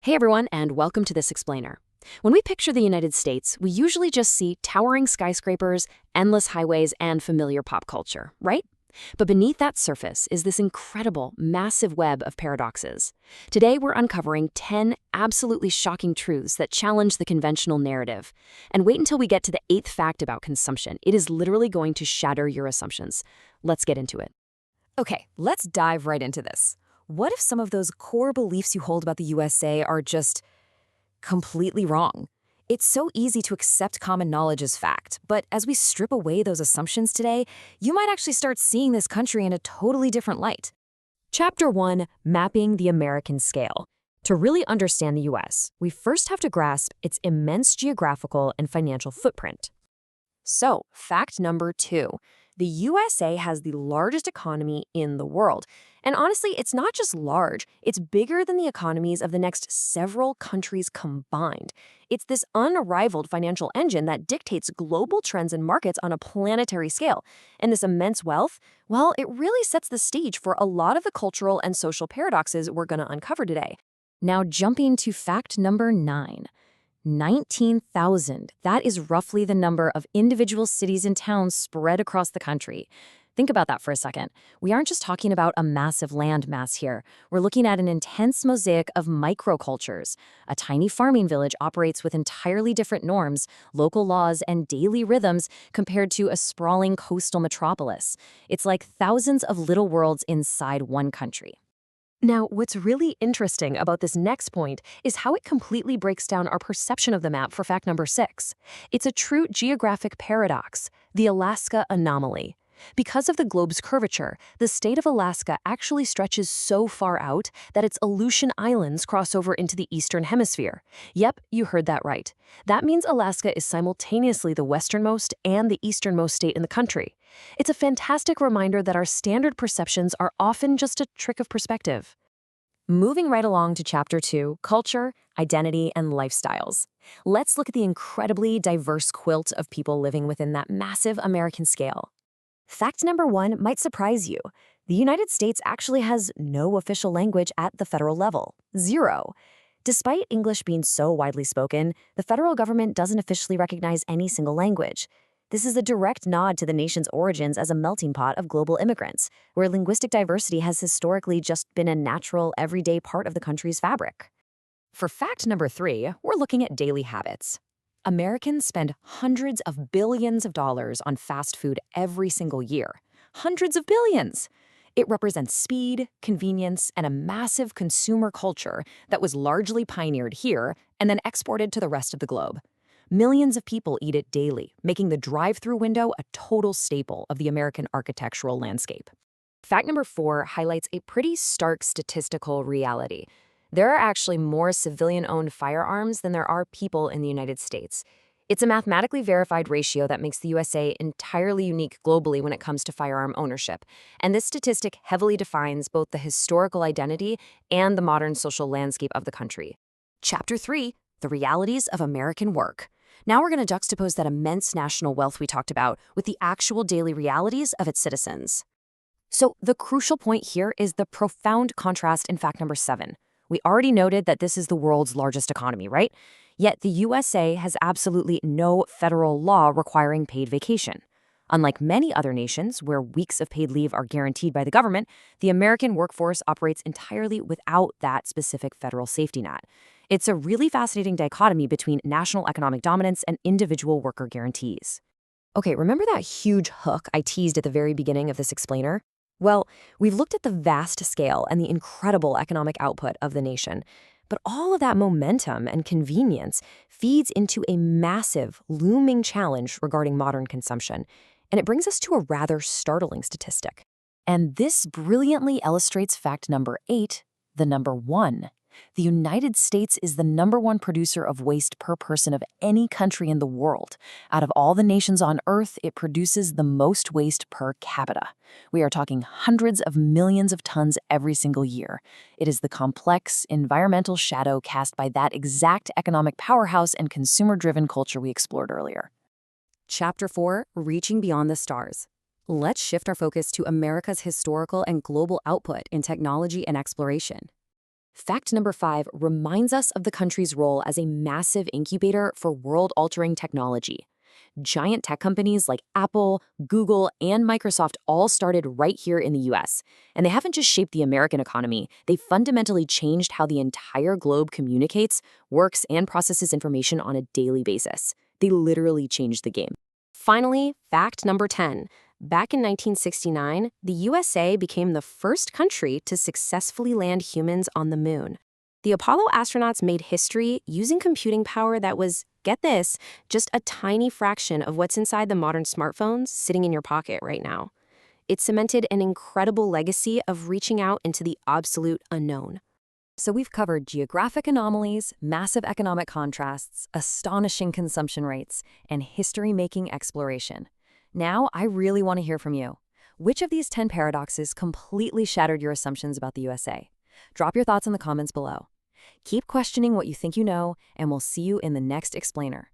Hey everyone, and welcome to This Explainer. When we picture the United States, we usually just see towering skyscrapers, endless highways, and familiar pop culture, right? But beneath that surface is this incredible, massive web of paradoxes. Today, we're uncovering 10 absolutely shocking truths that challenge the conventional narrative. And wait until we get to the eighth fact about consumption. It is literally going to shatter your assumptions. Let's get into it. Okay, let's dive right into this. What if some of those core beliefs you hold about the USA are just completely wrong? It's so easy to accept common knowledge as fact, but as we strip away those assumptions today, you might actually start seeing this country in a totally different light. Chapter 1, Mapping the American Scale. To really understand the US, we first have to grasp its immense geographical and financial footprint. So, fact number 2. The USA has the largest economy in the world. And honestly, it's not just large, it's bigger than the economies of the next several countries combined. It's this unrivaled financial engine that dictates global trends and markets on a planetary scale. And this immense wealth, well, it really sets the stage for a lot of the cultural and social paradoxes we're going to uncover today. Now, jumping to fact number 9. 19,000. That is roughly the number of individual cities and towns spread across the country. Think about that for a second. We aren't just talking about a massive landmass here. We're looking at an intense mosaic of microcultures. A tiny farming village operates with entirely different norms, local laws, and daily rhythms compared to a sprawling coastal metropolis. It's like thousands of little worlds inside one country. Now, what's really interesting about this next point is how it completely breaks down our perception of the map for fact number 6. It's a true geographic paradox, the Alaska anomaly. Because of the globe's curvature, the state of Alaska actually stretches so far out that its Aleutian Islands cross over into the eastern hemisphere. Yep, you heard that right. That means Alaska is simultaneously the westernmost and the easternmost state in the country. It's a fantastic reminder that our standard perceptions are often just a trick of perspective. Moving right along to Chapter 2, Culture, Identity, and Lifestyles. Let's look at the incredibly diverse quilt of people living within that massive American scale. Fact number 1 might surprise you. The United States actually has no official language at the federal level. Zero. Despite English being so widely spoken, the federal government doesn't officially recognize any single language. This is a direct nod to the nation's origins as a melting pot of global immigrants, where linguistic diversity has historically just been a natural, everyday part of the country's fabric. For fact number 3, we're looking at daily habits. Americans spend hundreds of billions of dollars on fast food every single year. Hundreds of billions! It represents speed, convenience, and a massive consumer culture that was largely pioneered here and then exported to the rest of the globe. Millions of people eat it daily, making the drive-through window a total staple of the American architectural landscape. Fact number 4 highlights a pretty stark statistical reality. There are actually more civilian-owned firearms than there are people in the United States. It's a mathematically verified ratio that makes the USA entirely unique globally when it comes to firearm ownership. And this statistic heavily defines both the historical identity and the modern social landscape of the country. Chapter 3, The Realities of American Work. Now we're going to juxtapose that immense national wealth we talked about with the actual daily realities of its citizens. So the crucial point here is the profound contrast in fact number 7. We already noted that this is the world's largest economy, right? Yet the USA has absolutely no federal law requiring paid vacation. Unlike many other nations where weeks of paid leave are guaranteed by the government, the American workforce operates entirely without that specific federal safety net. It's a really fascinating dichotomy between national economic dominance and individual worker guarantees. Okay, remember that huge hook I teased at the very beginning of this explainer? Well, we've looked at the vast scale and the incredible economic output of the nation, but all of that momentum and convenience feeds into a massive, looming challenge regarding modern consumption, and it brings us to a rather startling statistic. And this brilliantly illustrates fact number 8, the number 1. The United States is the number 1 producer of waste per person of any country in the world. Out of all the nations on Earth, it produces the most waste per capita. We are talking hundreds of millions of tons every single year. It is the complex, environmental shadow cast by that exact economic powerhouse and consumer-driven culture we explored earlier. Chapter 4, Reaching Beyond the Stars. Let's shift our focus to America's historical and global output in technology and exploration. Fact number 5 reminds us of the country's role as a massive incubator for world-altering technology. Giant tech companies like Apple, Google, and Microsoft all started right here in the US. And they haven't just shaped the American economy, they fundamentally changed how the entire globe communicates, works, and processes information on a daily basis. They literally changed the game. Finally, fact number 10. Back in 1969, the USA became the first country to successfully land humans on the moon. The Apollo astronauts made history using computing power that was, get this, just a tiny fraction of what's inside the modern smartphones sitting in your pocket right now. It cemented an incredible legacy of reaching out into the absolute unknown. So we've covered geographic anomalies, massive economic contrasts, astonishing consumption rates, and history-making exploration. Now, I really want to hear from you. Which of these 10 paradoxes completely shattered your assumptions about the USA? Drop your thoughts in the comments below. Keep questioning what you think you know, and we'll see you in the next explainer.